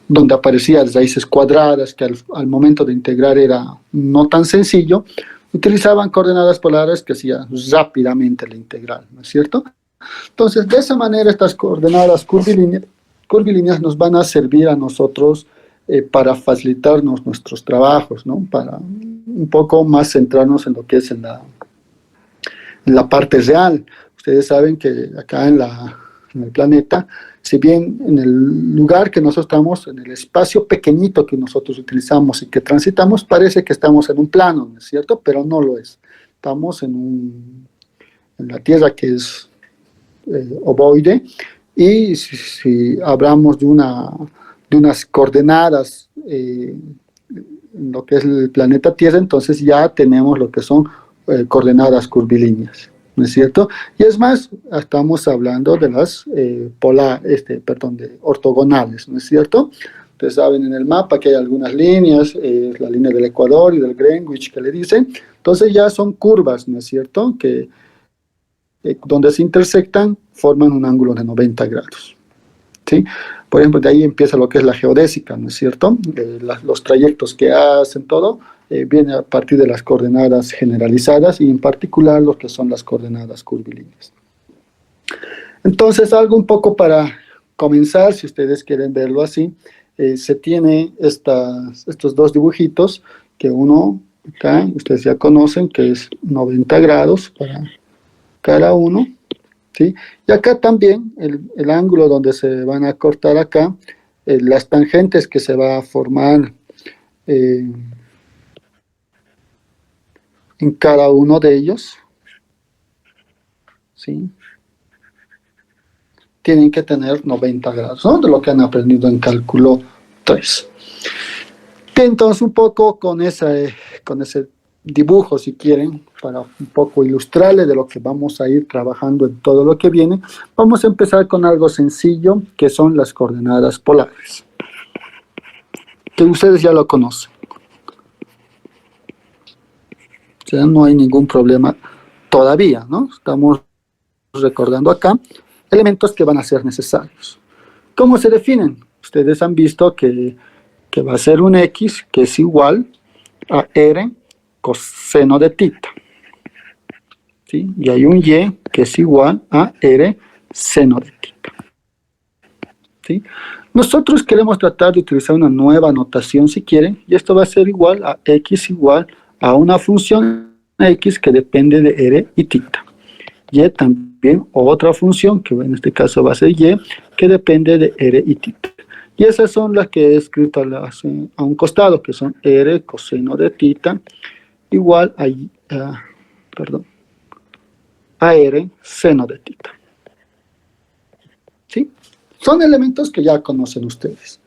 donde aparecían raíces cuadradas, que al momento de integrar era no tan sencillo, utilizaban coordenadas polares que hacían rápidamente la integral, ¿no es cierto? Entonces, de esa manera, estas coordenadas curvilíneas nos van a servir a nosotros para facilitarnos nuestros trabajos, ¿no? Para un poco más centrarnos en lo que es en la parte real. Ustedes saben que acá en el planeta, si bien en el lugar que nosotros estamos, en el espacio pequeñito que nosotros utilizamos y que transitamos, parece que estamos en un plano, ¿no es cierto? Pero no lo es. Estamos en la Tierra, que es ovoide, y si hablamos de unas coordenadas en lo que es el planeta Tierra, entonces ya tenemos lo que son coordenadas curvilíneas, ¿no es cierto? Y es más, estamos hablando de las de ortogonales, ¿no es cierto? Ustedes saben en el mapa que hay algunas líneas, la línea del Ecuador y del Greenwich que le dicen, entonces ya son curvas, ¿no es cierto? Que donde se intersectan forman un ángulo de 90 grados, ¿sí? Por ejemplo, de ahí empieza lo que es la geodésica, ¿no es cierto? Los trayectos que hacen todo, viene a partir de las coordenadas generalizadas y en particular lo que son las coordenadas curvilíneas. Entonces, algo un poco para comenzar, si ustedes quieren verlo así, se tiene estos dos dibujitos, que uno acá, ustedes ya conocen, que es 90 grados para cada uno, ¿sí? Y acá también el ángulo donde se van a cortar acá, las tangentes que se va a formar en cada uno de ellos, ¿sí? Tienen que tener 90 grados, ¿no? De lo que han aprendido en cálculo 3. Entonces, un poco con ese dibujo, si quieren, para un poco ilustrarles de lo que vamos a ir trabajando en todo lo que viene, vamos a empezar con algo sencillo, que son las coordenadas polares, que ustedes ya lo conocen. O sea, no hay ningún problema todavía, ¿no? Estamos recordando acá elementos que van a ser necesarios. ¿Cómo se definen? Ustedes han visto que va a ser un X que es igual a R coseno de tita, ¿sí? Y hay un Y que es igual a R seno de tita, ¿sí? Nosotros queremos tratar de utilizar una nueva notación, si quieren, y esto va a ser igual a X igual a una función X que depende de R y tita. Y también otra función, que en este caso va a ser Y, que depende de R y tita. Y esas son las que he escrito a un costado, que son R coseno de tita igual a R seno de tita. ¿Sí? Son elementos que ya conocen ustedes.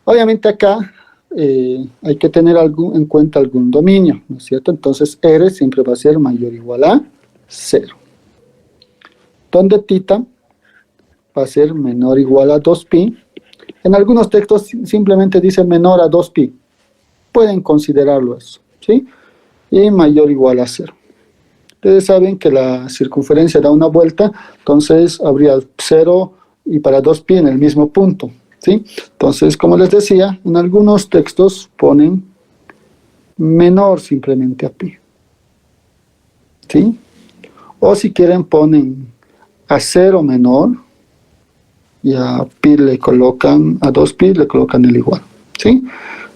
Obviamente acá hay que tener en cuenta algún dominio, ¿no es cierto? Entonces R siempre va a ser mayor o igual a 0. Donde tita va a ser menor o igual a 2pi. En algunos textos simplemente dice menor a 2pi. Pueden considerarlo eso, ¿sí? Y mayor o igual a 0. Ustedes saben que la circunferencia da una vuelta, entonces habría 0 y para 2pi en el mismo punto, ¿sí? Entonces, como les decía, en algunos textos ponen menor simplemente a pi, ¿sí? O si quieren ponen a 0 menor y a pi le colocan, a 2pi le colocan el igual, ¿sí?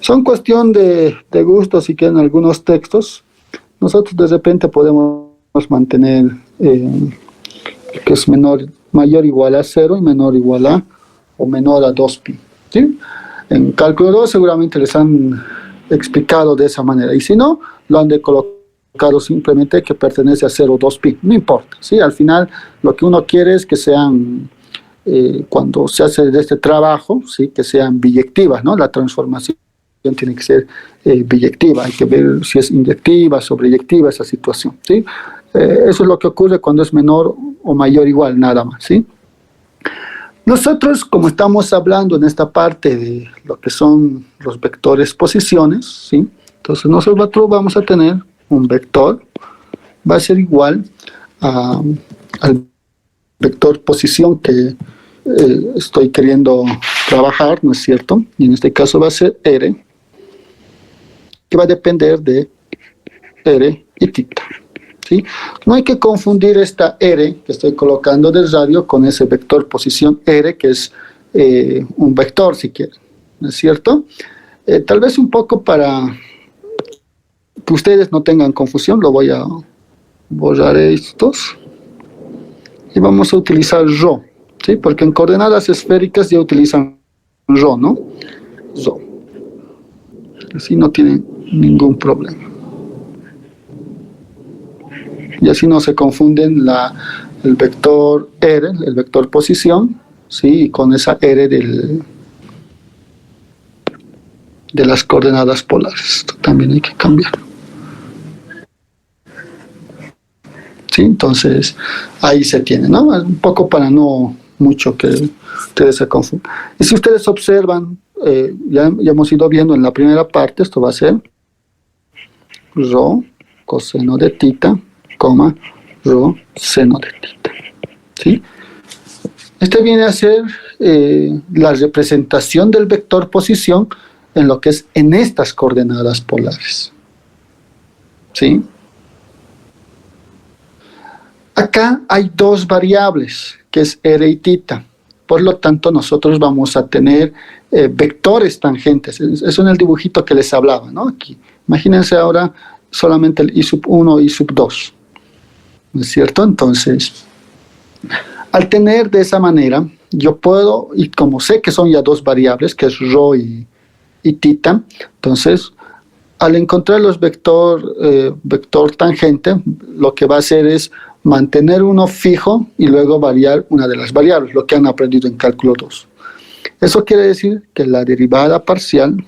Son cuestión de gusto, si quieren algunos textos. Nosotros de repente podemos mantener que es mayor o igual a 0 y menor o igual a o menor a 2pi, ¿sí? En cálculo 2 seguramente les han explicado de esa manera, y si no, lo han de colocar simplemente que pertenece a 0 o 2pi, no importa, ¿sí? Al final lo que uno quiere es que sean, cuando se hace de este trabajo, ¿sí? Que sean biyectivas, ¿no? La transformación tiene que ser biyectiva, hay que ver si es inyectiva, sobreyectiva esa situación, ¿sí? Eso es lo que ocurre cuando es menor o mayor o igual, nada más, ¿sí? Nosotros, como estamos hablando en esta parte de lo que son los vectores posiciones, ¿sí? Entonces nosotros vamos a tener un vector, va a ser igual al vector posición que estoy queriendo trabajar, ¿no es cierto? Y en este caso va a ser R, que va a depender de R y tita. ¿Sí? No hay que confundir esta R que estoy colocando del radio con ese vector posición R, que es un vector, si quieren, ¿no es cierto? Tal vez un poco para que ustedes no tengan confusión, lo voy a borrar estos y vamos a utilizar ρ, ¿sí? Porque en coordenadas esféricas ya utilizan ρ, ¿no? ρ. Así no tienen ningún problema. Y así no se confunden el vector R, el vector posición, ¿sí? Con esa R de las coordenadas polares. Esto también hay que cambiar. ¿Sí? Entonces, ahí se tiene, ¿no? Un poco para no mucho que ustedes se confundan. Y si ustedes observan, ya hemos ido viendo en la primera parte, esto va a ser ρ coseno de tita, coma, ρ seno de tita. ¿Sí? Este viene a ser la representación del vector posición en lo que es en estas coordenadas polares. ¿Sí? Acá hay dos variables, que es r y tita. Por lo tanto, nosotros vamos a tener vectores tangentes. Eso en el dibujito que les hablaba, ¿no? Aquí. Imagínense ahora solamente el i sub 1 y i sub 2. ¿No es cierto? Entonces, al tener de esa manera, yo puedo, y como sé que son ya dos variables, que es ρ y tita, entonces, al encontrar los vector tangente, lo que va a hacer es mantener uno fijo y luego variar una de las variables, lo que han aprendido en cálculo 2. Eso quiere decir que la derivada parcial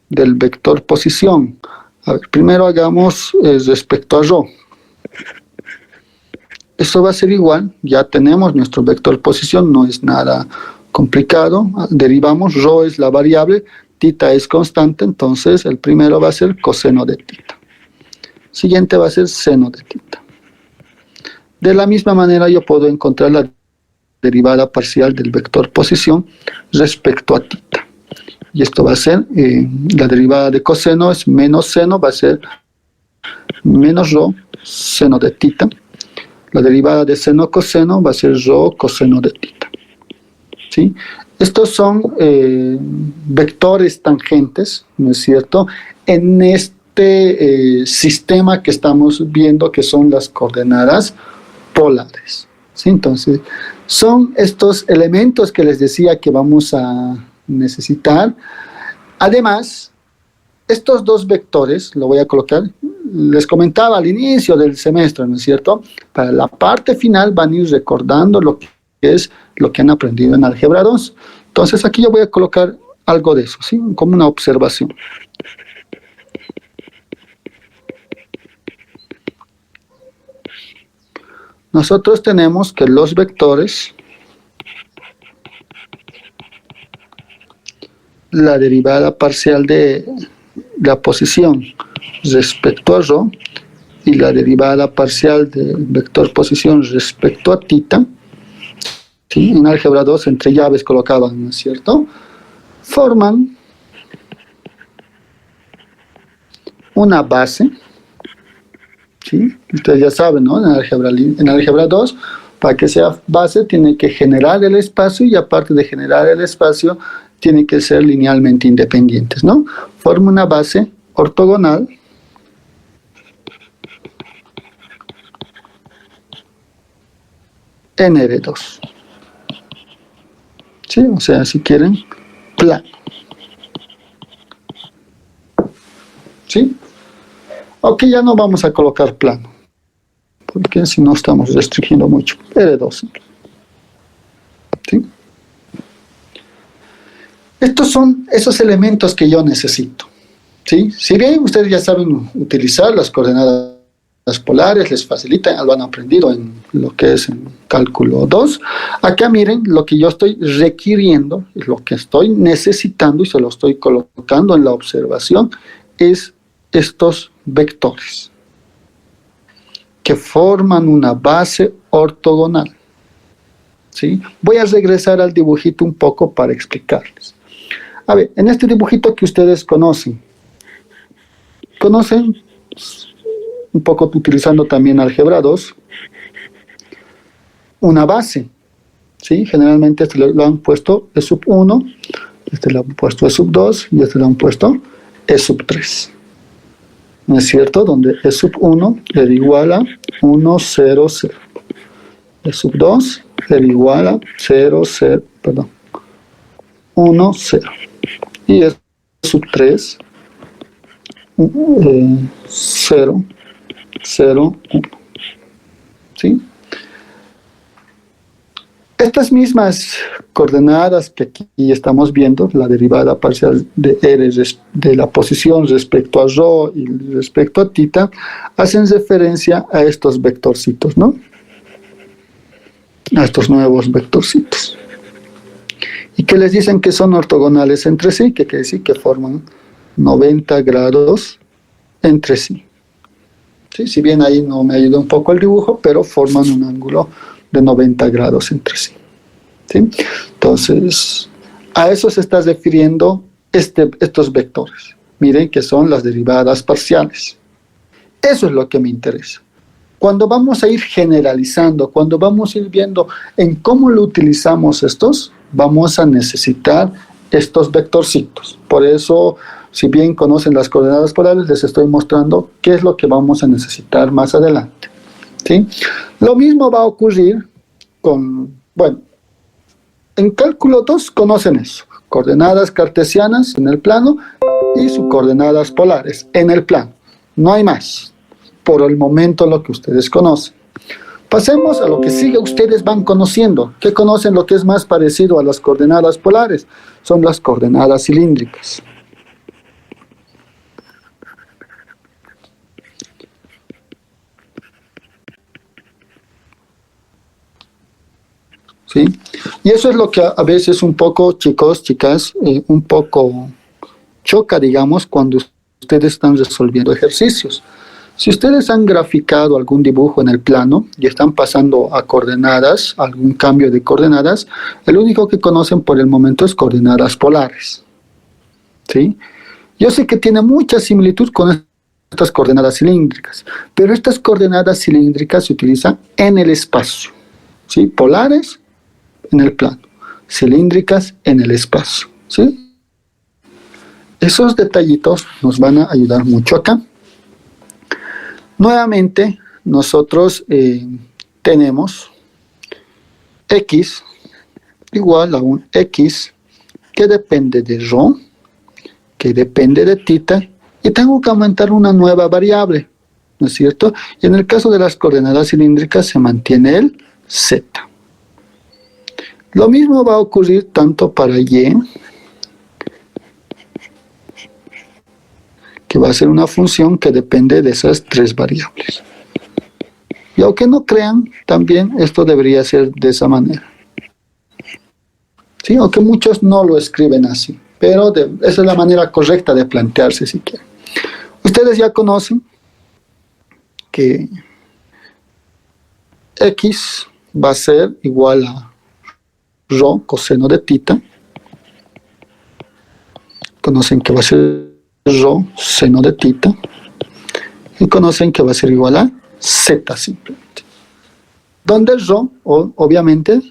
del vector posición, a ver, primero hagamos respecto a ρ. Esto va a ser igual, ya tenemos nuestro vector posición, no es nada complicado, derivamos, ρ es la variable, tita es constante, entonces el primero va a ser coseno de tita. Siguiente va a ser seno de tita. De la misma manera yo puedo encontrar la derivada parcial del vector posición respecto a tita. Y esto va a ser, la derivada de coseno es menos seno, va a ser menos ρ seno de tita. La derivada de seno coseno va a ser ρ coseno de tita. ¿Sí? Estos son vectores tangentes, ¿no es cierto?, en este sistema que estamos viendo que son las coordenadas polares. ¿Sí? Entonces, son estos elementos que les decía que vamos a necesitar. Además, estos dos vectores, lo voy a colocar, les comentaba al inicio del semestre, ¿no es cierto? Para la parte final van a ir recordando lo que es lo que han aprendido en álgebra 2. Entonces aquí yo voy a colocar algo de eso, ¿sí? Como una observación. Nosotros tenemos que los vectores, la derivada parcial de la posición respecto a ρ y la derivada parcial del vector posición respecto a tita, ¿sí? En álgebra 2 entre llaves colocaban, ¿no es cierto?, forman una base, ¿sí? Ustedes ya saben, ¿no? En álgebra 2, para que sea base tiene que generar el espacio y aparte de generar el espacio tiene que ser linealmente independientes, ¿no? Forma una base ortogonal en R2. ¿Sí? O sea, si quieren, plano. ¿Sí? Ok, ya no vamos a colocar plano, porque si no estamos restringiendo mucho. R2. ¿Sí? Estos son esos elementos que yo necesito. ¿Sí? Si bien ustedes ya saben utilizar las coordenadas polares, les facilita, lo han aprendido en lo que es en cálculo 2. Acá miren, lo que yo estoy requiriendo, lo que estoy necesitando y se lo estoy colocando en la observación, es estos vectores que forman una base ortogonal. ¿sí? Voy a regresar al dibujito un poco para explicarles. A ver, en este dibujito que ustedes conocen un poco utilizando también álgebra 2, una base, ¿sí? Generalmente este lo han puesto E sub 1, este lo han puesto E sub 2 y este lo han puesto E sub 3. ¿No es cierto? Donde E sub 1 era igual a 1, 0, 0. E sub 2 era igual a 0, 0, perdón, 1, 0. Y E sub 3, 0, 0, 1. ¿Sí? Estas mismas coordenadas que aquí estamos viendo, la derivada parcial de R de la posición respecto a ρ y respecto a θ, hacen referencia a estos vectorcitos, ¿no? A estos nuevos vectorcitos. Y que les dicen que son ortogonales entre sí, que quiere decir que forman 90 grados entre sí. ¿Sí? Si bien ahí no me ayuda un poco el dibujo, pero forman un ángulo de 90 grados entre sí. ¿Sí? Entonces, a eso se está refiriendo estos vectores. Miren que son las derivadas parciales. Eso es lo que me interesa. Cuando vamos a ir generalizando, cuando vamos a ir viendo en cómo lo utilizamos estos, vamos a necesitar estos vectorcitos. Por eso, si bien conocen las coordenadas polares, les estoy mostrando qué es lo que vamos a necesitar más adelante. ¿Sí? Lo mismo va a ocurrir con, bueno, en cálculo 2 conocen eso, coordenadas cartesianas en el plano y sus coordenadas polares en el plano. No hay más, por el momento lo que ustedes conocen. Pasemos a lo que sigue, ustedes van conociendo. ¿Qué conocen lo que es más parecido a las coordenadas polares? Son las coordenadas cilíndricas. ¿Sí? Y eso es lo que a veces un poco, chicos, chicas, un poco choca, digamos, cuando ustedes están resolviendo ejercicios. Si ustedes han graficado algún dibujo en el plano y están pasando a coordenadas, algún cambio de coordenadas, el único que conocen por el momento es coordenadas polares. ¿Sí? Yo sé que tiene mucha similitud con estas coordenadas cilíndricas, pero estas coordenadas cilíndricas se utilizan en el espacio. ¿Sí? Polares en el plano, cilíndricas en el espacio, ¿sí? Esos detallitos nos van a ayudar mucho acá. Nuevamente, nosotros tenemos x igual a un x que depende de ρ, que depende de θ, y tengo que aumentar una nueva variable, ¿no es cierto? Y en el caso de las coordenadas cilíndricas se mantiene el z. Lo mismo va a ocurrir tanto para y, que va a ser una función que depende de esas tres variables. Y aunque no crean, también esto debería ser de esa manera. ¿Sí? Aunque muchos no lo escriben así, pero esa es la manera correcta de plantearse si quieren. Ustedes ya conocen que x va a ser igual a ρ coseno de θ. Conocen que va a ser ρ seno de θ. Y conocen que va a ser igual a z simplemente. Donde ρ, obviamente,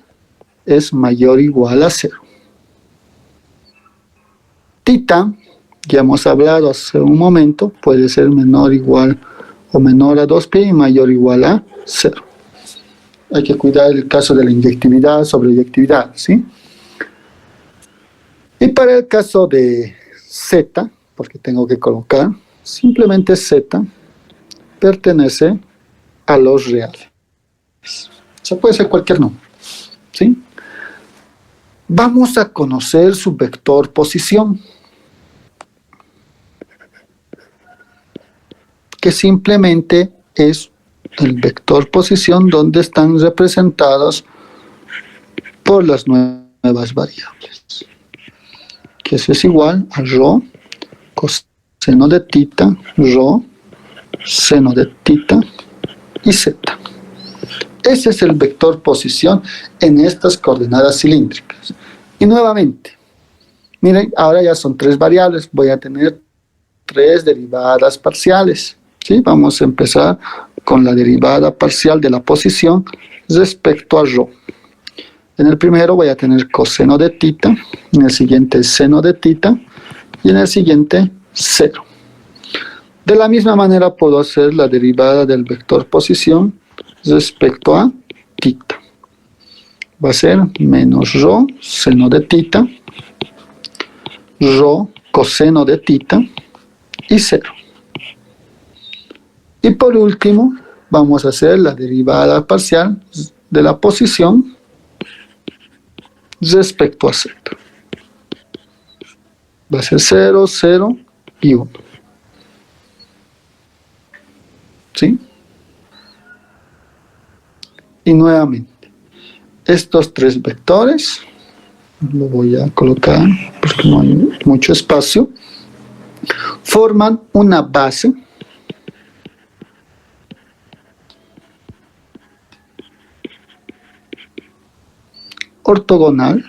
es mayor o igual a 0. Θ, ya hemos hablado hace un momento, puede ser menor o igual o menor a 2π y mayor o igual a 0. Hay que cuidar el caso de la inyectividad, sobreyectividad, ¿sí? Y para el caso de z, porque tengo que colocar, simplemente z pertenece a los reales. Se puede ser cualquier número, ¿sí? Vamos a conocer su vector posición, que simplemente es el vector posición donde están representados por las nuevas variables, que eso es igual a ρ coseno de θ, ρ seno de θ y z. Ese es el vector posición en estas coordenadas cilíndricas. Y nuevamente, miren, ahora ya son 3 variables, voy a tener 3 derivadas parciales. ¿Sí? Vamos a empezar con la derivada parcial de la posición respecto a ρ. En el primero voy a tener coseno de tita, en el siguiente seno de tita y en el siguiente 0. De la misma manera puedo hacer la derivada del vector posición respecto a tita. Va a ser menos ρ seno de tita, ρ coseno de tita y 0. Y por último, vamos a hacer la derivada parcial de la posición respecto a z. Va a ser 0, 0 y 1. ¿Sí? Y nuevamente, estos 3 vectores, lo voy a colocar porque no hay mucho espacio, forman una base ortogonal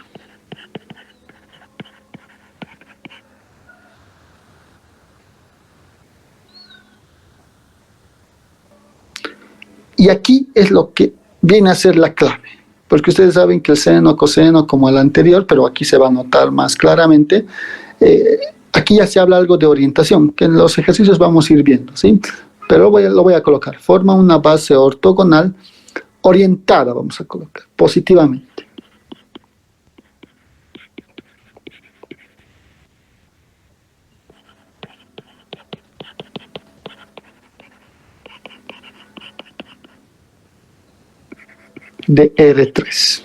y aquí es lo que viene a ser la clave, porque ustedes saben que el seno, coseno como el anterior, pero aquí se va a notar más claramente, aquí ya se habla algo de orientación, que en los ejercicios vamos a ir viendo, ¿sí? Pero lo voy a colocar, forma una base ortogonal orientada, vamos a colocar, positivamente. De R3.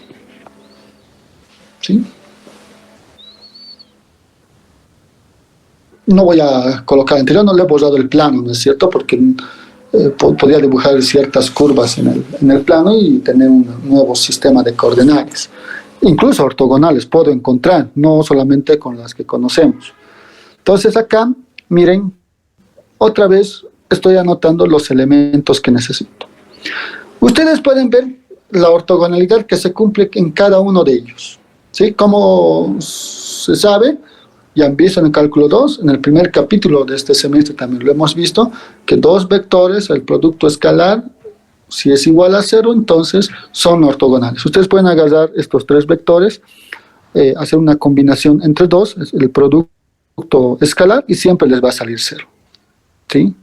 ¿Sí? No voy a colocar anterior, no le he borrado el plano, ¿no es cierto? Porque podría dibujar ciertas curvas en el plano y tener un nuevo sistema de coordenadas. Incluso ortogonales puedo encontrar, no solamente con las que conocemos. Entonces acá, miren, otra vez estoy anotando los elementos que necesito. Ustedes pueden ver la ortogonalidad que se cumple en cada uno de ellos. ¿Sí? Como se sabe, ya han visto en el cálculo 2, en el primer capítulo de este semestre también lo hemos visto, que 2 vectores, el producto escalar, si es igual a 0, entonces son ortogonales. Ustedes pueden agarrar estos 3 vectores, hacer una combinación entre 2, el producto escalar, y siempre les va a salir 0. ¿Sí?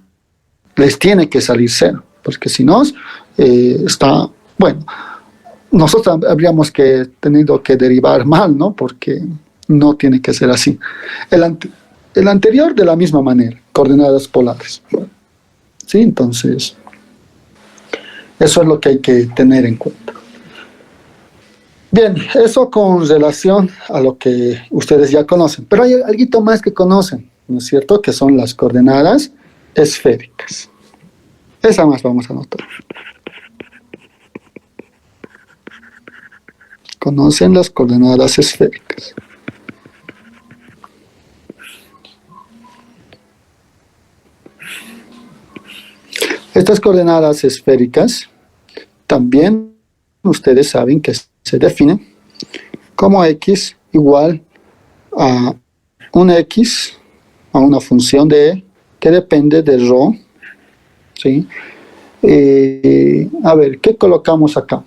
Les tiene que salir 0, porque si no, está... Bueno, nosotros habríamos tenido que derivar mal, ¿no? Porque no tiene que ser así. El anterior de la misma manera, coordenadas polares. ¿Sí? Entonces, eso es lo que hay que tener en cuenta. Bien, eso con relación a lo que ustedes ya conocen. Pero hay algo más que conocen, ¿no es cierto? Que son las coordenadas esféricas. Esa más vamos a anotar. Conocen las coordenadas esféricas. Estas coordenadas esféricas también ustedes saben que se definen como x igual a una x, a una función de e que depende de ρ. ¿Sí? A ver, ¿qué colocamos acá?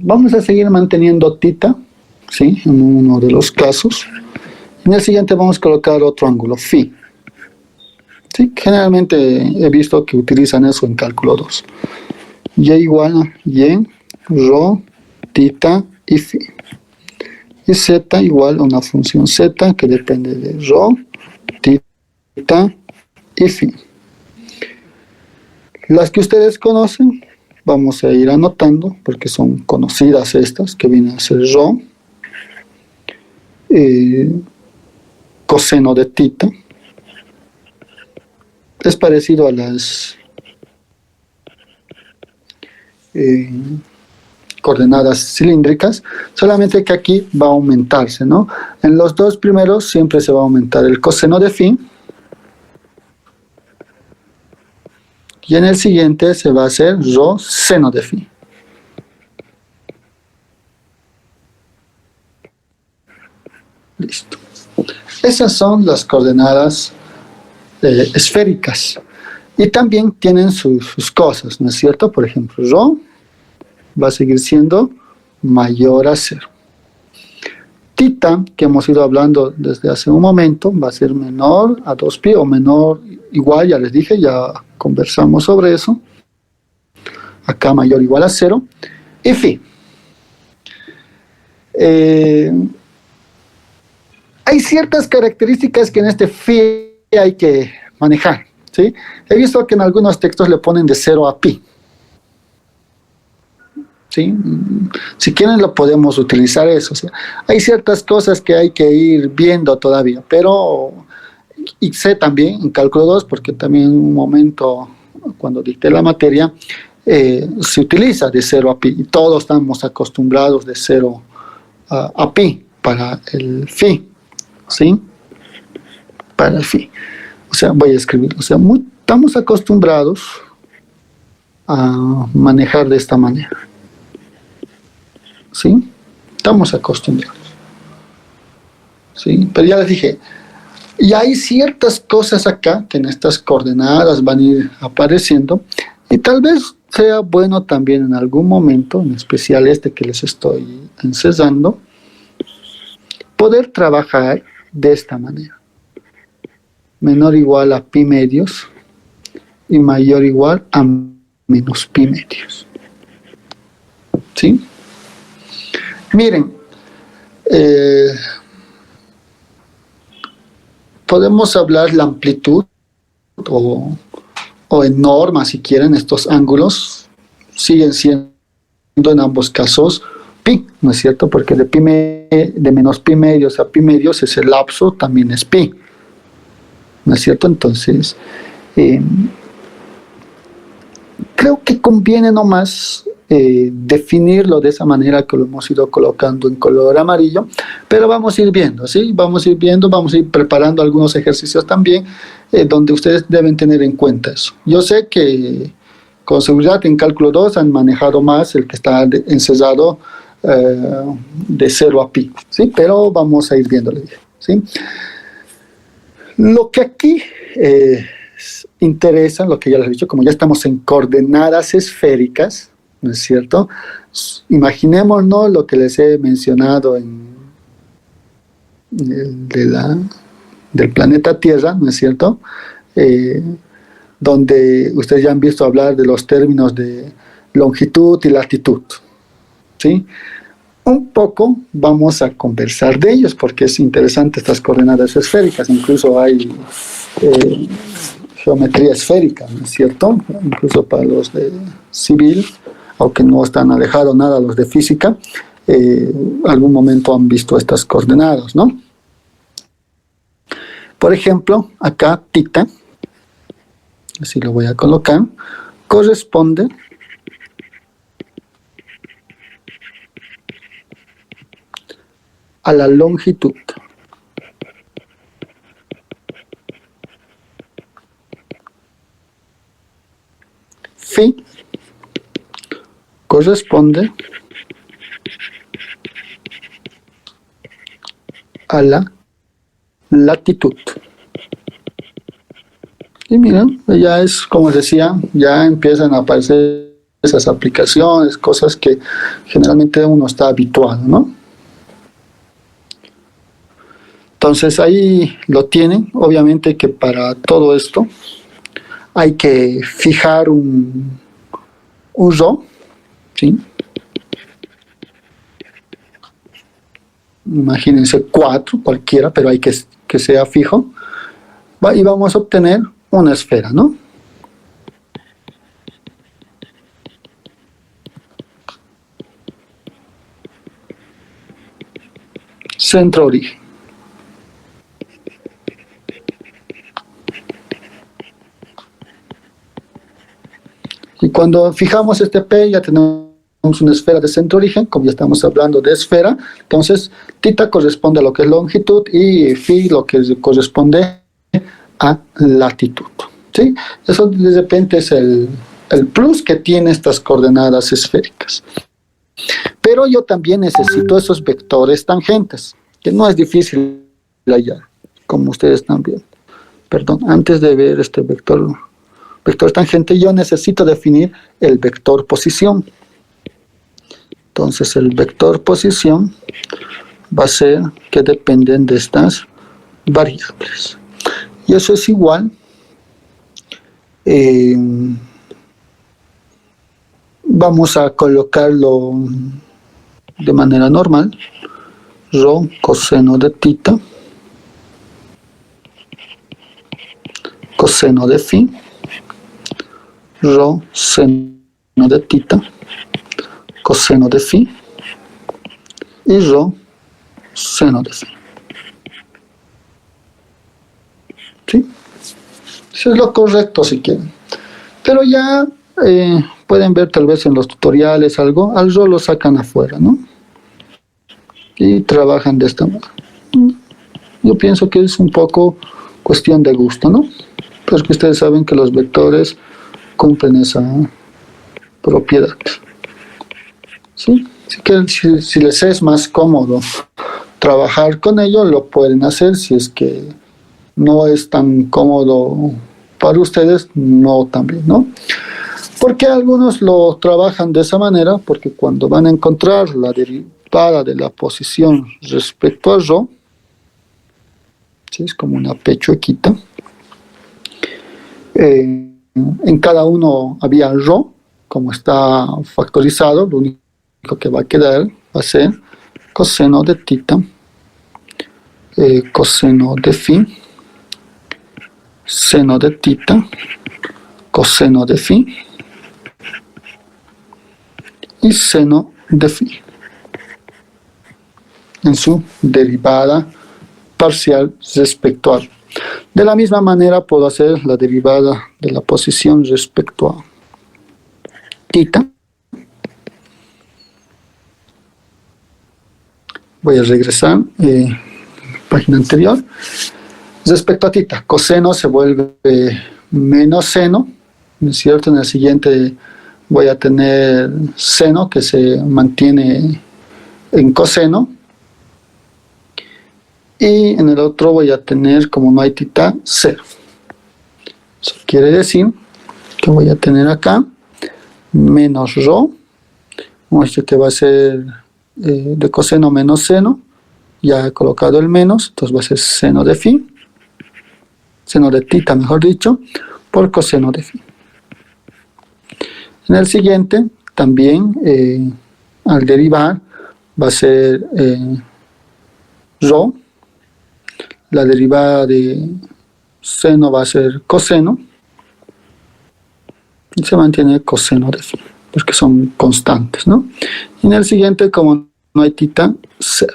Vamos a seguir manteniendo tita, ¿sí? En uno de los casos. En el siguiente vamos a colocar otro ángulo, phi. ¿Sí? Generalmente he visto que utilizan eso en cálculo 2. Y igual a y, ρ, tita y phi. Y z igual a una función z que depende de ρ, tita y phi. Las que ustedes conocen, vamos a ir anotando, porque son conocidas estas, que vienen a ser ρ, coseno de tita, es parecido a las coordenadas cilíndricas, solamente que aquí va a aumentarse, ¿no? En los 2 primeros siempre se va a aumentar el coseno de phi, y en el siguiente se va a hacer ρ seno de phi. Listo. Esas son las coordenadas esféricas. Y también tienen sus cosas, ¿no es cierto? Por ejemplo, rho va a seguir siendo mayor a 0. Tita, que hemos ido hablando desde hace un momento, va a ser menor a 2pi o menor, igual, ya les dije, ya conversamos sobre eso. Acá mayor o igual a 0. Y phi. Hay ciertas características que en este phi hay que manejar, ¿sí? He visto que en algunos textos le ponen de 0 a pi. ¿Sí? Si quieren lo podemos utilizar eso. ¿Sí? Hay ciertas cosas que hay que ir viendo todavía, pero y sé también en cálculo 2, porque también en un momento cuando dicté la materia se utiliza de 0 a pi, y todos estamos acostumbrados de 0 a pi para el phi, ¿sí? Para el phi. O sea, voy a escribir, o sea, estamos acostumbrados a manejar de esta manera. ¿Sí? Estamos acostumbrados. ¿Sí? Pero ya les dije, y hay ciertas cosas acá que en estas coordenadas van a ir apareciendo, y tal vez sea bueno también en algún momento, en especial este que les estoy enseñando, poder trabajar de esta manera. Menor o igual a pi medios y mayor o igual a menos pi medios. ¿Sí? Miren, podemos hablar la amplitud o en norma, si quieren, estos ángulos siguen siendo en ambos casos pi, ¿no es cierto? Porque de menos pi medios a pi medios ese lapso también es pi, ¿no es cierto? Entonces, creo que conviene nomás definirlo de esa manera que lo hemos ido colocando en color amarillo, pero vamos a ir viendo, ¿sí? Vamos a ir viendo, vamos a ir preparando algunos ejercicios también donde ustedes deben tener en cuenta eso. Yo sé que con seguridad en cálculo 2 han manejado más el que está ensayado de 0 a pi, ¿sí? Pero vamos a ir viéndole, ¿sí? Lo que aquí interesa, lo que ya les he dicho, como ya estamos en coordenadas esféricas, ¿no es cierto? Imaginémonos lo que les he mencionado del planeta Tierra, ¿no es cierto? Donde ustedes ya han visto hablar de los términos de longitud y latitud, ¿sí? Un poco vamos a conversar de ellos porque es interesante estas coordenadas esféricas, incluso hay geometría esférica, ¿no es cierto? Incluso para los de civil, aunque no están alejados nada los de física, algún momento han visto estas coordenadas, ¿no? Por ejemplo, acá tita, así lo voy a colocar, corresponde a la longitud. Phi corresponde a la latitud. Y miren, ya es como decía, ya empiezan a aparecer esas aplicaciones, cosas que generalmente uno está habituado, ¿no? Entonces ahí lo tienen. Obviamente que para todo esto hay que fijar un rho, ¿sí? Imagínense 4, cualquiera, pero hay que sea fijo. Y vamos a obtener una esfera, ¿no? Centro-origen. Y cuando fijamos este P ya tenemos una esfera de centro-origen, como ya estamos hablando de esfera, entonces tita corresponde a lo que es longitud y phi lo que corresponde a latitud, ¿sí? Eso de repente es el plus que tiene estas coordenadas esféricas. Pero yo también necesito esos vectores tangentes. que no es difícil hallar, como ustedes están viendo. Perdón, antes de ver este vector tangente, yo necesito definir el vector posición. Entonces el vector posición va a ser que dependen de estas variables. Y eso es igual, vamos a colocarlo de manera normal, rho coseno de tita, coseno de phi, rho seno de tita, coseno de phi, y rho seno de phi. ¿Sí? Eso es lo correcto si quieren. Pero ya pueden ver tal vez en los tutoriales algo, al rho lo sacan afuera, ¿no? Y trabajan de esta manera. Yo pienso que es un poco cuestión de gusto, ¿no? Porque ustedes saben que los vectores cumplen esa propiedad. ¿Sí? Así que si les es más cómodo trabajar con ello, lo pueden hacer. Si es que no es tan cómodo para ustedes, no también, ¿no? Porque algunos lo trabajan de esa manera, porque cuando van a encontrar la derivada de la posición respecto a rho, ¿sí? Es como una pechuequita. En cada uno había rho, como está factorizado, lo único que va a quedar va a ser coseno de tita, coseno de phi, seno de tita, coseno de phi y seno de phi en su derivada parcial respecto a. De la misma manera puedo hacer la derivada de la posición respecto a tita. Voy a regresar página anterior. Respecto a tita, coseno se vuelve menos seno, ¿no es cierto? En el siguiente voy a tener seno que se mantiene en coseno. Y en el otro voy a tener, como no hay tita, 0. Eso quiere decir que voy a tener acá menos rho, muestra que va a ser de coseno menos seno, ya he colocado el menos, entonces va a ser seno de phi, seno de tita mejor dicho, por coseno de phi. En el siguiente también al derivar va a ser rho, la derivada de seno va a ser coseno y se mantiene coseno de phi, porque son constantes, ¿no? Y en el siguiente, como no hay tita, 0.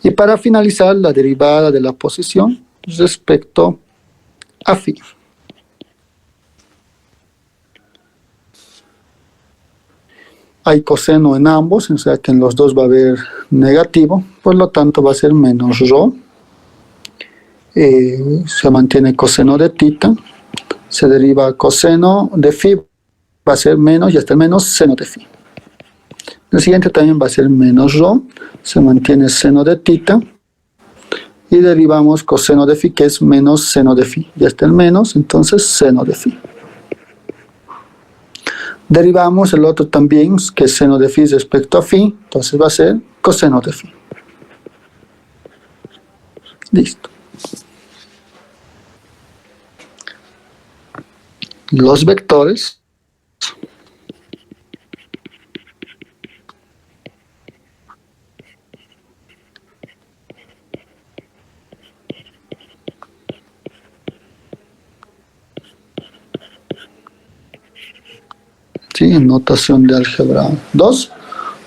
Y para finalizar, la derivada de la posición respecto a phi. Hay coseno en ambos, o sea que en los dos va a haber negativo, por lo tanto va a ser menos rho. Se mantiene coseno de tita, se deriva coseno de phi, va a ser menos y hasta el menos seno de phi. El siguiente también va a ser menos rho, se mantiene seno de tita y derivamos coseno de phi, que es menos seno de phi, y hasta el menos, entonces seno de phi. Derivamos el otro también, que es seno de phi respecto a phi, entonces va a ser coseno de phi. Listo. Los vectores ¿sí? En notación de álgebra 2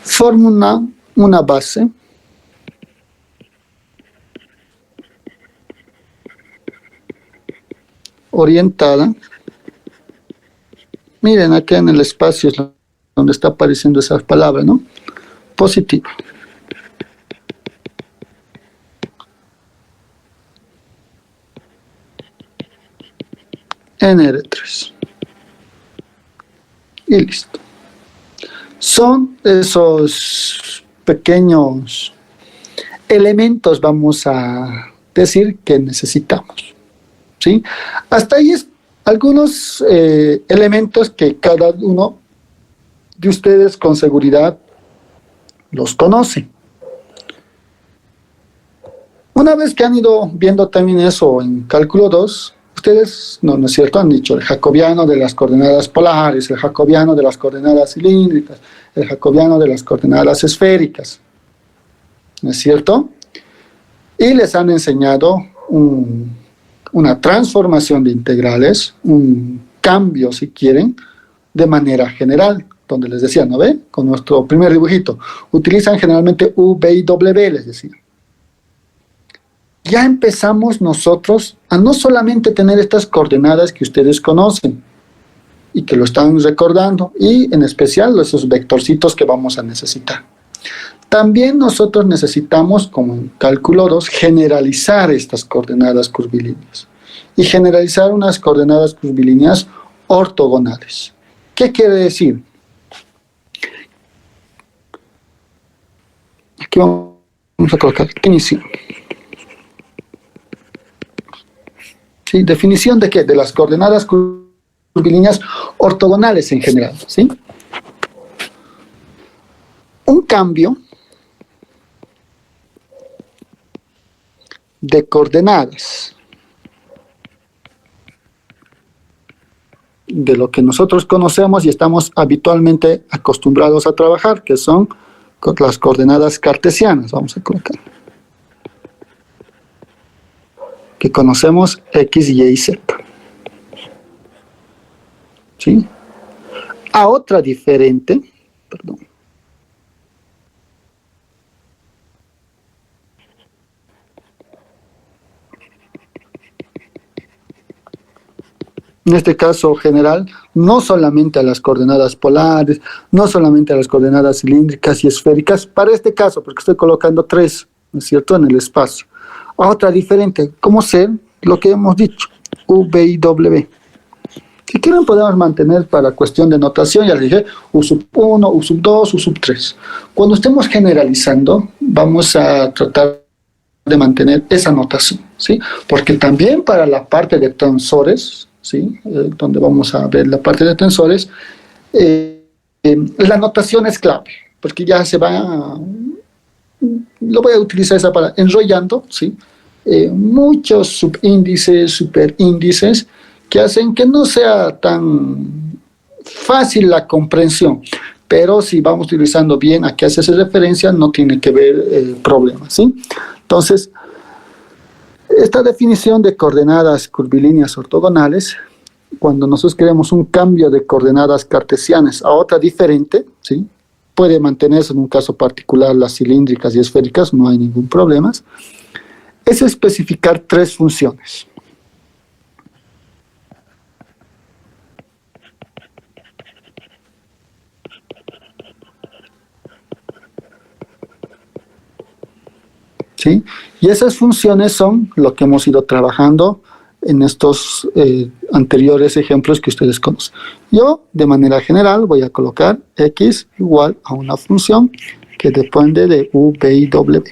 forman una base orientada. Miren acá en el espacio es donde está apareciendo esa palabra, ¿no? Positiva. NR3. Y listo. Son esos pequeños elementos vamos a decir que necesitamos, ¿sí? Hasta ahí es algunos elementos que cada uno de ustedes con seguridad los conoce. Una vez que han ido viendo también eso en cálculo 2, ustedes, no es cierto, han dicho el jacobiano de las coordenadas polares, el jacobiano de las coordenadas cilíndricas, el jacobiano de las coordenadas esféricas, ¿no es cierto? Y les han enseñado una transformación de integrales, un cambio, si quieren, de manera general, donde les decía, ¿no ve? Con nuestro primer dibujito, utilizan generalmente U, B y W, les decía. Ya empezamos nosotros a no solamente tener estas coordenadas que ustedes conocen y que lo están recordando, y en especial esos vectorcitos que vamos a necesitar. También nosotros necesitamos, como en cálculo 2, generalizar estas coordenadas curvilíneas y generalizar unas coordenadas curvilíneas ortogonales. ¿Qué quiere decir? Aquí vamos a colocar definición. ¿Sí? ¿Definición de qué? De las coordenadas curvilíneas ortogonales en general. ¿Sí? Un cambio de coordenadas de lo que nosotros conocemos y estamos habitualmente acostumbrados a trabajar, que son las coordenadas cartesianas, vamos a colocar, que conocemos X, Y y Z. ¿Sí? A otra diferente, perdón. En este caso general, no solamente a las coordenadas polares, no solamente a las coordenadas cilíndricas y esféricas, para este caso, porque estoy colocando 3, ¿no es cierto?, en el espacio. A otra diferente, ¿cómo ser lo que hemos dicho? U, B y W. Si quieren podemos mantener para cuestión de notación, ya les dije, U sub 1, U sub 2, U sub 3. Cuando estemos generalizando, vamos a tratar de mantener esa notación, ¿sí? Porque también para la parte de tensores, ¿sí? Donde vamos a ver la parte de tensores, la notación es clave, porque ya se va, lo voy a utilizar esa para enrollando, ¿sí? Muchos subíndices, superíndices, que hacen que no sea tan fácil la comprensión, pero si vamos utilizando bien a qué hace esa referencia, no tiene que ver problemas, ¿sí? Entonces, esta definición de coordenadas curvilíneas ortogonales, cuando nosotros queremos un cambio de coordenadas cartesianas a otra diferente, ¿sí? Puede mantenerse en un caso particular las cilíndricas y esféricas, no hay ningún problema, es especificar 3 funciones. ¿Sí? Y esas funciones son lo que hemos ido trabajando en estos anteriores ejemplos que ustedes conocen. Yo, de manera general, voy a colocar X igual a una función que depende de U, B y W.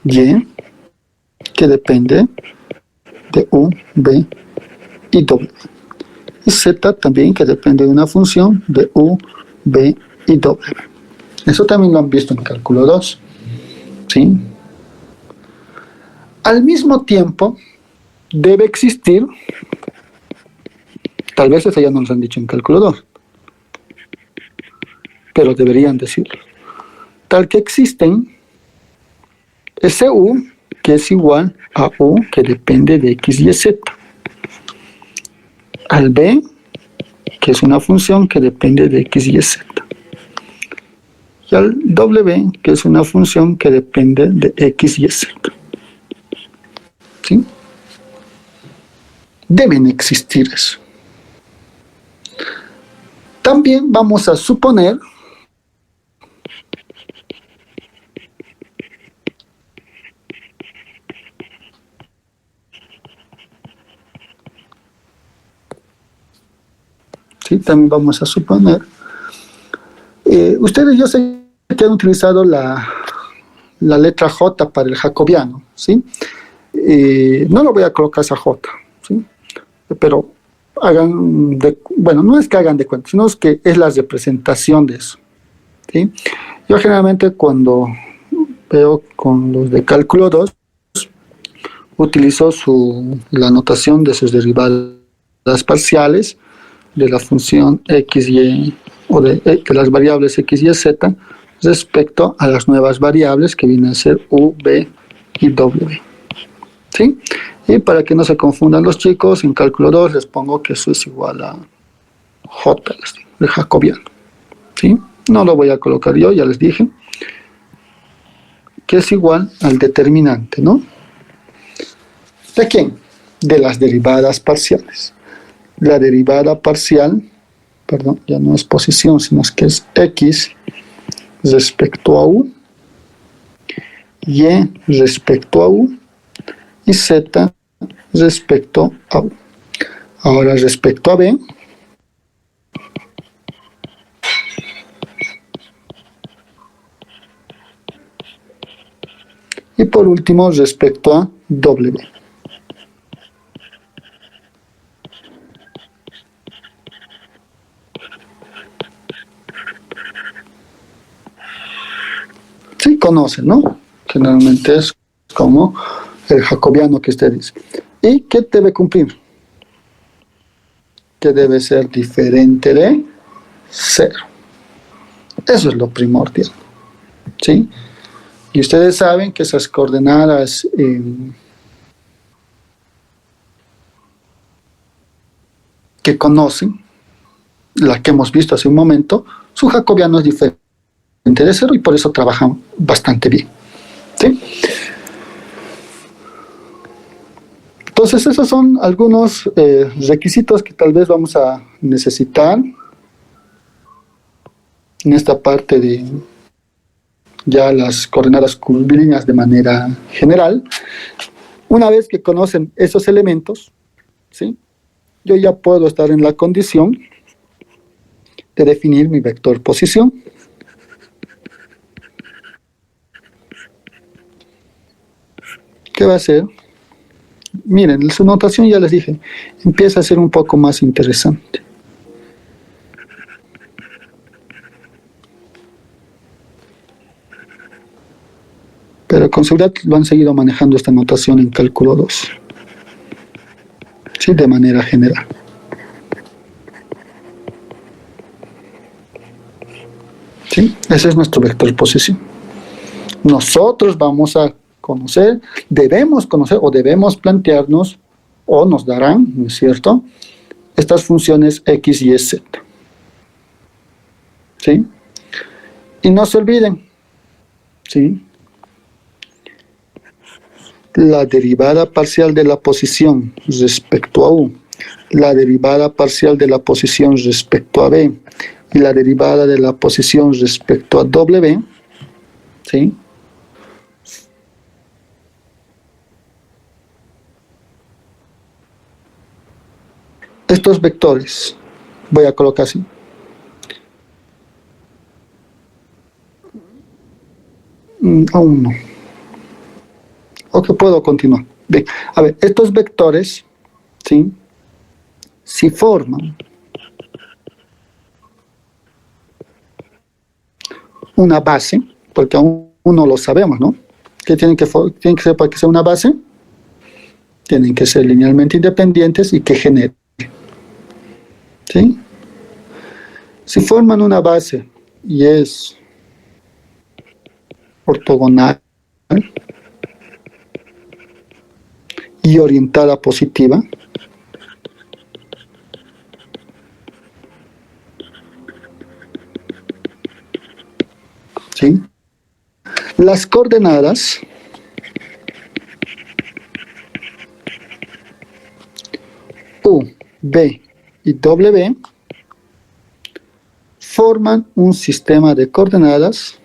Y, que depende de U, B y W. Y Z también, que depende de una función de U, B y W. Eso también lo han visto en cálculo 2. ¿Sí? Al mismo tiempo, debe existir, tal vez eso ya no nos han dicho en cálculo 2, pero deberían decirlo, tal que existen ese U que es igual a U que depende de X y Z, al B que es una función que depende de X y Z, y al W que es una función que depende de X y Z. ¿Sí? Deben existir eso. También vamos a suponer ¿sí? También vamos a suponer. Ustedes yo sé que han utilizado la letra J para el jacobiano, ¿sí? No lo voy a colocar esa J, ¿sí? Pero bueno, no es que hagan de cuenta, sino es que es la representación de eso, ¿sí? Yo generalmente cuando veo con los de cálculo 2 utilizo la notación de sus derivadas parciales de la función x, y o de las variables x, y, z respecto a las nuevas variables que vienen a ser u, b y w. ¿Sí? Y para que no se confundan los chicos, en cálculo 2 les pongo que eso es igual a j, de jacobiano. ¿Sí? No lo voy a colocar yo, ya les dije, que es igual al determinante, ¿no? ¿De quién? De las derivadas parciales. La derivada parcial, perdón, ya no es posición, sino que es x respecto a u, y respecto a u, y z respecto a u. Ahora respecto a b, y por último respecto a w. Sí conocen, ¿no? Generalmente es como el jacobiano que usted dice. ¿Y qué debe cumplir? Que debe ser diferente de 0. Eso es lo primordial, ¿sí? Y ustedes saben que esas coordenadas que conocen, la que hemos visto hace un momento, su jacobiano es diferente de 0 y por eso trabajan bastante bien, ¿sí? Entonces esos son algunos requisitos que tal vez vamos a necesitar en esta parte de ya las coordenadas curvilíneas de manera general. Una vez que conocen esos elementos, ¿sí? Yo ya puedo estar en la condición de definir mi vector posición. ¿Qué va a ser? Miren, su notación ya les dije, empieza a ser un poco más interesante. Pero con seguridad lo han seguido manejando esta notación en cálculo 2. ¿Sí? De manera general. ¿Sí? Ese es nuestro vector posición. Nosotros vamos a conocer, debemos conocer o debemos plantearnos, o nos darán, ¿no es cierto?, estas funciones x, y, z. ¿Sí? Y no se olviden, ¿sí?, la derivada parcial de la posición respecto a u, la derivada parcial de la posición respecto a b, y la derivada de la posición respecto a w, ¿sí?, estos vectores, voy a colocar así, aún no, o que puedo continuar. Bien, a ver, estos vectores, ¿sí?, si forman una base, porque aún no lo sabemos, ¿no? ¿Qué tienen que ser para que sea una base? Tienen que ser linealmente independientes y que generen, ¿sí? Si forman una base y es ortogonal y orientada positiva, ¿sí?, las coordenadas U, B y W forman un sistema de coordenadas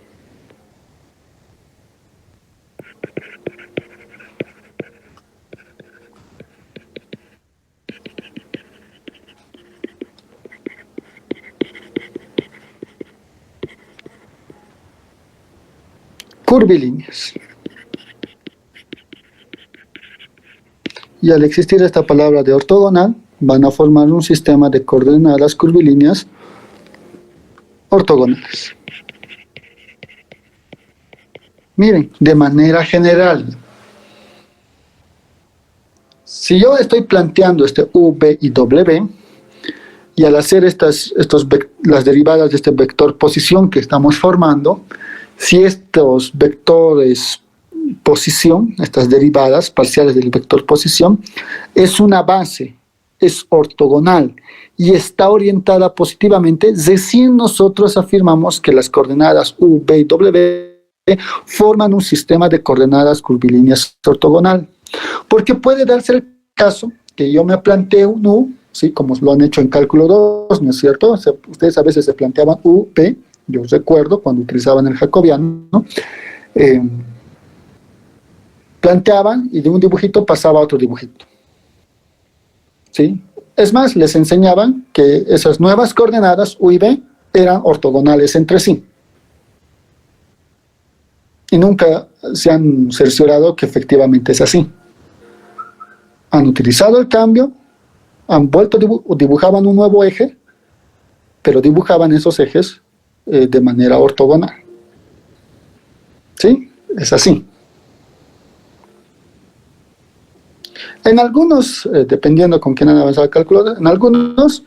curvilíneas. Y al existir esta palabra de ortogonal, van a formar un sistema de coordenadas curvilíneas ortogonales. Miren, de manera general, si yo estoy planteando este U, V y W, y al hacer las derivadas de este vector posición que estamos formando, si estos vectores posición, estas derivadas parciales del vector posición, es una base, es ortogonal y está orientada positivamente, recién nosotros afirmamos que las coordenadas U, V y W forman un sistema de coordenadas curvilíneas ortogonal. Porque puede darse el caso que yo me planteo un U, ¿sí? Como lo han hecho en cálculo 2, ¿no es cierto? O sea, ustedes a veces se planteaban U, P, yo recuerdo cuando utilizaban el jacobiano, ¿no? Planteaban y de un dibujito pasaba a otro dibujito. ¿Sí? Es más, les enseñaban que esas nuevas coordenadas U y V eran ortogonales entre sí. Y nunca se han cerciorado que efectivamente es así. Han utilizado el cambio, han vuelto, dibujaban un nuevo eje, pero dibujaban esos ejes de manera ortogonal. ¿Sí? Es así. En algunos, dependiendo con quién han avanzado el cálculo, en algunos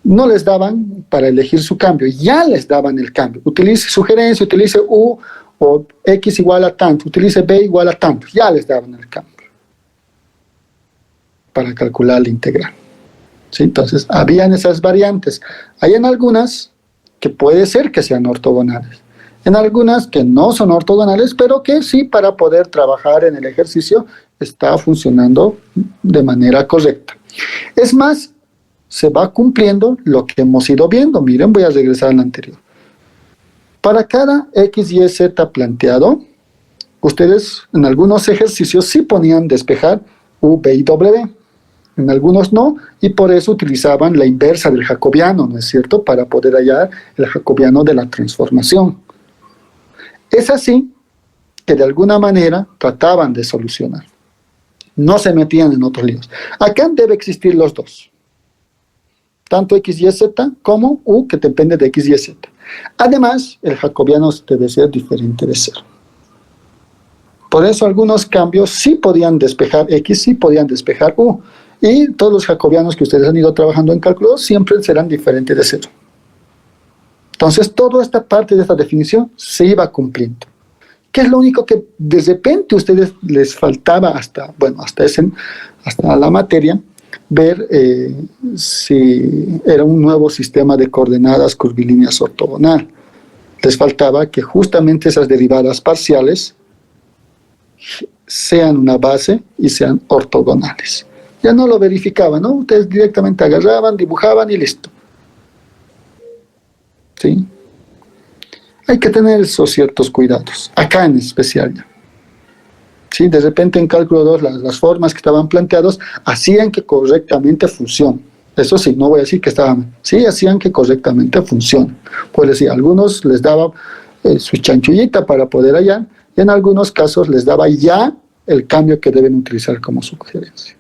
no les daban para elegir su cambio, ya les daban el cambio. Utilice sugerencia, utilice U o X igual a tanto, utilice B igual a tanto, ya les daban el cambio para calcular la integral. ¿Sí? Entonces, habían esas variantes. Hay en algunas que puede ser que sean ortogonales, en algunas que no son ortogonales, pero que sí, para poder trabajar en el ejercicio está funcionando de manera correcta. Es más, se va cumpliendo lo que hemos ido viendo. Miren, voy a regresar al anterior. Para cada X, Y, Z planteado, ustedes en algunos ejercicios sí ponían despejar U, V y W. En algunos no, y por eso utilizaban la inversa del jacobiano, ¿no es cierto?, para poder hallar el jacobiano de la transformación. Es así que de alguna manera trataban de solucionar. No se metían en otros líos. Acá debe existir los dos. Tanto X, Y, Z como U, que depende de X, Y, Z. Además, el jacobiano debe ser diferente de cero. Por eso algunos cambios sí podían despejar X, sí podían despejar U. Y todos los jacobianos que ustedes han ido trabajando en cálculo siempre serán diferentes de cero. Entonces, toda esta parte de esta definición se iba cumpliendo. ¿Qué es lo único que de repente a ustedes les faltaba hasta la materia? Ver si era un nuevo sistema de coordenadas curvilíneas ortogonal. Les faltaba que justamente esas derivadas parciales sean una base y sean ortogonales. Ya no lo verificaban, ¿no? Ustedes directamente agarraban, dibujaban y listo. ¿Sí? Hay que tener esos ciertos cuidados, acá en especial ya. ¿Sí? De repente en cálculo 2 las formas que estaban planteadas hacían que correctamente funcione. Eso sí, no voy a decir que estaban, sí, hacían que correctamente funcione. Pues decir, a algunos les daba su chanchullita para poder hallar, y en algunos casos les daba ya el cambio que deben utilizar como sugerencia.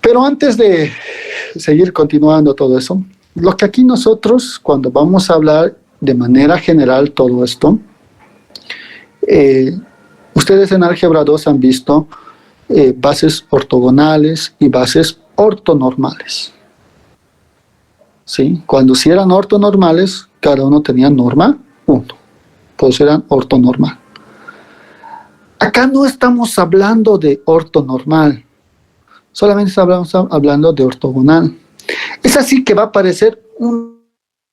Pero antes de seguir continuando todo eso, lo que aquí nosotros, cuando vamos a hablar de manera general todo esto, ustedes en álgebra 2 han visto bases ortogonales y bases ortonormales. ¿Sí? Cuando si eran ortonormales, cada uno tenía norma 1, todos eran ortonormal. Acá no estamos hablando de ortonormal, solamente estamos hablando de ortogonal. Es así que va a aparecer un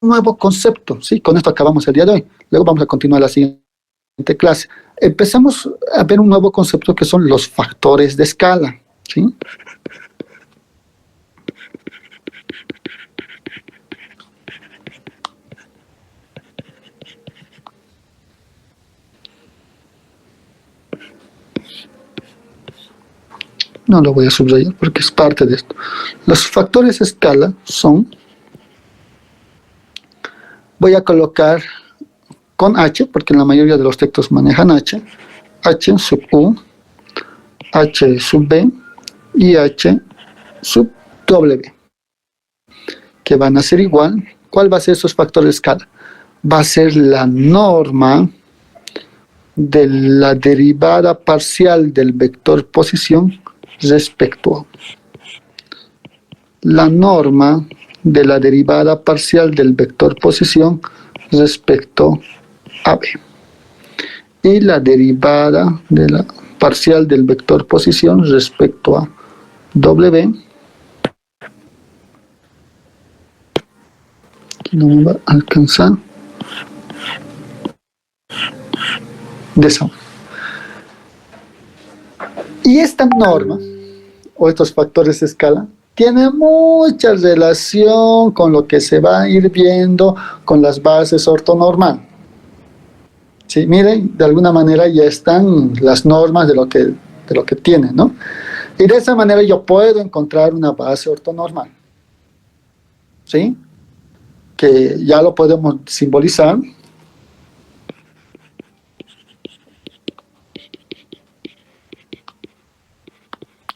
nuevo concepto, ¿sí? Con esto acabamos el día de hoy. Luego vamos a continuar la siguiente clase. Empezamos a ver un nuevo concepto que son los factores de escala, ¿sí? No lo voy a subrayar porque es parte de esto. Los factores de escala son, voy a colocar con H, porque en la mayoría de los textos manejan H sub U, H sub B y H sub W, que van a ser igual. ¿Cuál va a ser esos factores de escala? Va a ser la norma de la derivada parcial del vector posición respecto a la norma de la derivada parcial del vector posición respecto a B, y la derivada de la parcial del vector posición respecto a W. Aquí no me va a alcanzar. De esa. Y esta norma, o estos factores de escala, tiene mucha relación con lo que se va a ir viendo con las bases ortonormal. Sí, miren, de alguna manera ya están las normas de lo que tiene, ¿no? Y de esa manera yo puedo encontrar una base ortonormal. ¿Sí? Que ya lo podemos simbolizar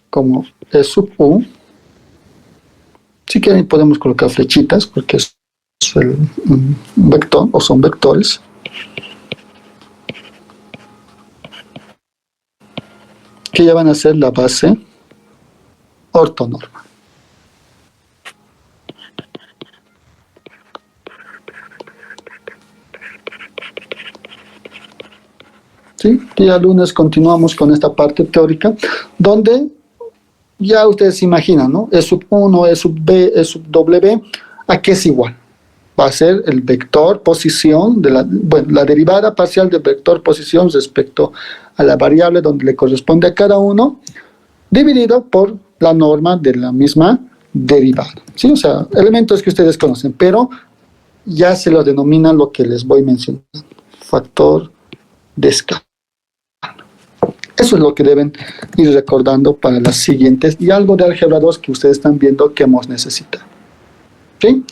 como E sub U. Sí que ahí podemos colocar flechitas porque es un vector, o son vectores. Que ya van a ser la base ortonormal. ¿Sí? Día lunes continuamos con esta parte teórica, donde ya ustedes se imaginan, ¿no? E sub 1, E sub B, E sub W, ¿a qué es igual? Va a ser el vector posición, la derivada parcial del vector posición respecto a la variable donde le corresponde a cada uno, dividido por la norma de la misma derivada. ¿Sí? O sea, elementos que ustedes conocen, pero ya se lo denomina lo que les voy mencionando, factor de escala. Eso es lo que deben ir recordando para las siguientes, y algo de álgebra 2 que ustedes están viendo que hemos necesitado. ¿Sí?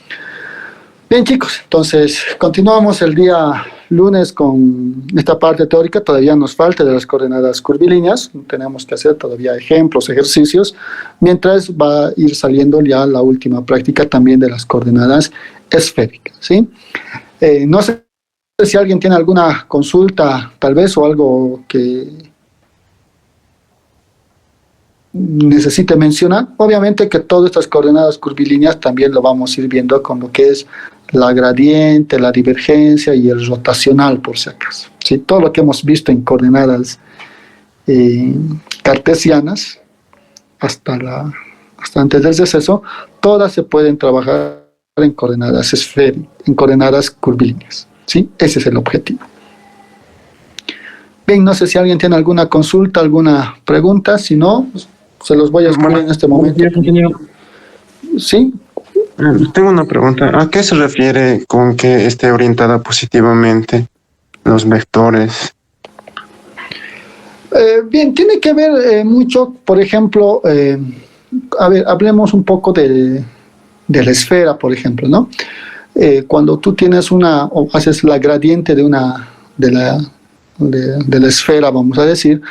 Bien, chicos, entonces continuamos el día lunes con esta parte teórica. Todavía nos falta de las coordenadas curvilíneas, tenemos que hacer todavía ejemplos, ejercicios, mientras va a ir saliendo ya la última práctica también de las coordenadas esféricas. ¿Sí? No sé si alguien tiene alguna consulta, tal vez, o algo que necesite mencionar. Obviamente que todas estas coordenadas curvilíneas también lo vamos a ir viendo con lo que es la gradiente, la divergencia y el rotacional, por si acaso. ¿Sí? Todo lo que hemos visto en coordenadas cartesianas, hasta antes del receso, todas se pueden trabajar en coordenadas esféricas, en coordenadas curvilíneas. ¿Sí? Ese es el objetivo. Bien, no sé si alguien tiene alguna consulta, alguna pregunta. Si no, se los voy a escribir en este momento. ¿Sí? Tengo una pregunta. ¿A qué se refiere con que esté orientada positivamente los vectores? Bien, tiene que ver mucho, por ejemplo, a ver, hablemos un poco de la esfera, por ejemplo, ¿no? Cuando tú tienes o haces la gradiente de la esfera, vamos a decir,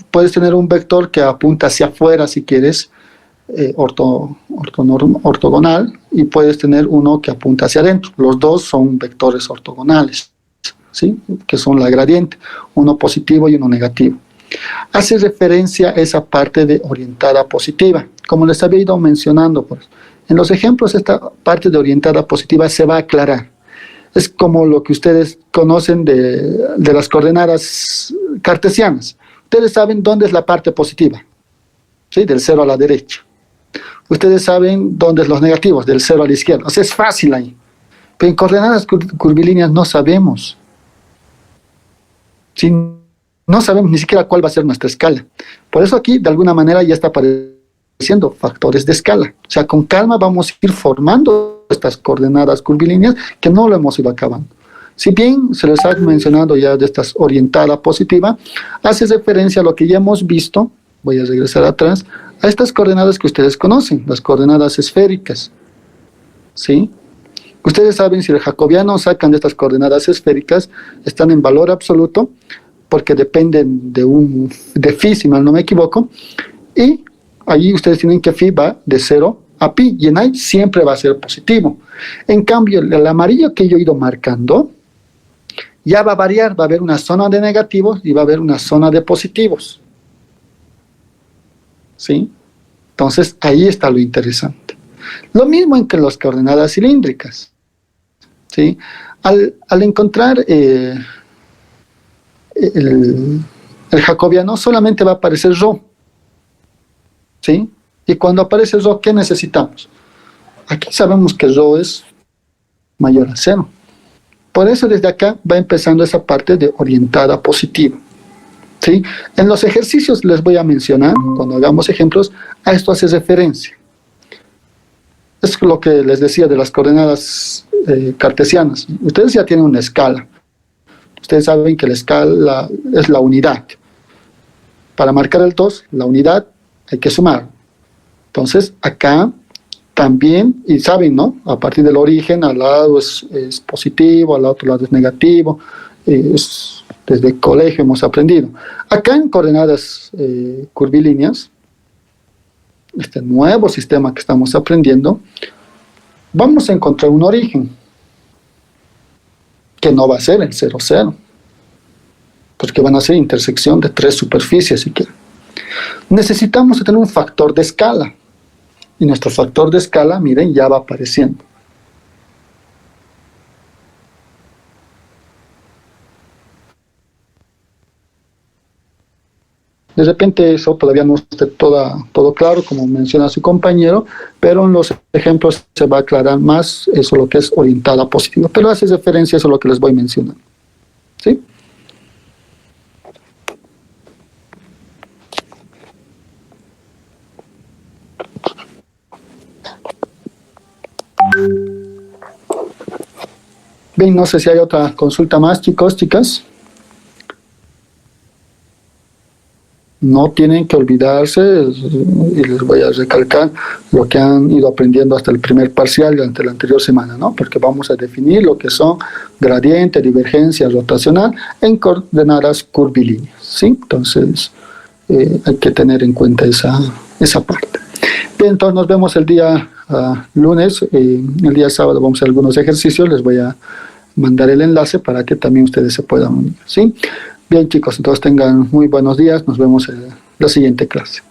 puedes tener un vector que apunta hacia afuera, si quieres, ortogonal, y puedes tener uno que apunta hacia adentro. Los dos son vectores ortogonales, ¿sí? Que son la gradiente, uno positivo y uno negativo. Hace referencia a esa parte de orientada positiva. Como les había ido mencionando, pues, en los ejemplos esta parte de orientada positiva se va a aclarar. Es como lo que ustedes conocen de las coordenadas cartesianas. Ustedes saben dónde es la parte positiva, ¿sí? Del 0 a la derecha. Ustedes saben dónde es los negativos, del 0 a la izquierda. O sea, es fácil ahí. Pero en coordenadas curvilíneas no sabemos. ¿Sí? No sabemos ni siquiera cuál va a ser nuestra escala. Por eso aquí, de alguna manera, ya está apareciendo factores de escala. O sea, con calma vamos a ir formando estas coordenadas curvilíneas que no lo hemos ido acabando. Si bien se les ha mencionado ya de estas orientada positiva, hace referencia a lo que ya hemos visto, voy a regresar atrás, a estas coordenadas que ustedes conocen, las coordenadas esféricas, ¿sí? Ustedes saben, si el jacobiano sacan de estas coordenadas esféricas, están en valor absoluto, porque dependen de phi, si mal no me equivoco, y ahí ustedes tienen que phi va de 0 a pi, y en ahí siempre va a ser positivo. En cambio, el amarillo que yo he ido marcando, ya va a variar, va a haber una zona de negativos y va a haber una zona de positivos. ¿Sí? Entonces, ahí está lo interesante. Lo mismo en que las coordenadas cilíndricas. ¿Sí? Al encontrar el jacobiano, solamente va a aparecer ρ. ¿Sí? Y cuando aparece ρ, ¿qué necesitamos? Aquí sabemos que ρ es mayor a 0. Por eso desde acá va empezando esa parte de orientada a positivo. ¿Sí? En los ejercicios les voy a mencionar, cuando hagamos ejemplos, a esto hace referencia. Es lo que les decía de las coordenadas cartesianas. Ustedes ya tienen una escala. Ustedes saben que la escala es la unidad. Para marcar el 2, la unidad hay que sumar. Entonces, acá también, y saben, ¿no? A partir del origen, al lado es positivo, al otro lado es negativo. Desde el colegio hemos aprendido. Acá en coordenadas curvilíneas, este nuevo sistema que estamos aprendiendo, vamos a encontrar un origen que no va a ser el 0, 0, porque van a ser intersección de 3 superficies siquiera. Necesitamos tener un factor de escala, y nuestro factor de escala, miren, ya va apareciendo. De repente eso todavía no está todo claro, como menciona su compañero, pero en los ejemplos se va a aclarar más eso, lo que es orientada a positivo. Pero hace referencia a eso lo que les voy mencionando. ¿Sí? Bien, no sé si hay otra consulta más, chicos, chicas. No tienen que olvidarse, y les voy a recalcar lo que han ido aprendiendo hasta el primer parcial durante la anterior semana, ¿no? Porque vamos a definir lo que son gradiente, divergencia, rotacional en coordenadas curvilíneas, ¿sí? Entonces, hay que tener en cuenta esa parte. Bien, entonces nos vemos el día lunes. El día sábado vamos a hacer algunos ejercicios. Les voy a mandar el enlace para que también ustedes se puedan unir, ¿sí? Bien, chicos, entonces tengan muy buenos días. Nos vemos en la siguiente clase.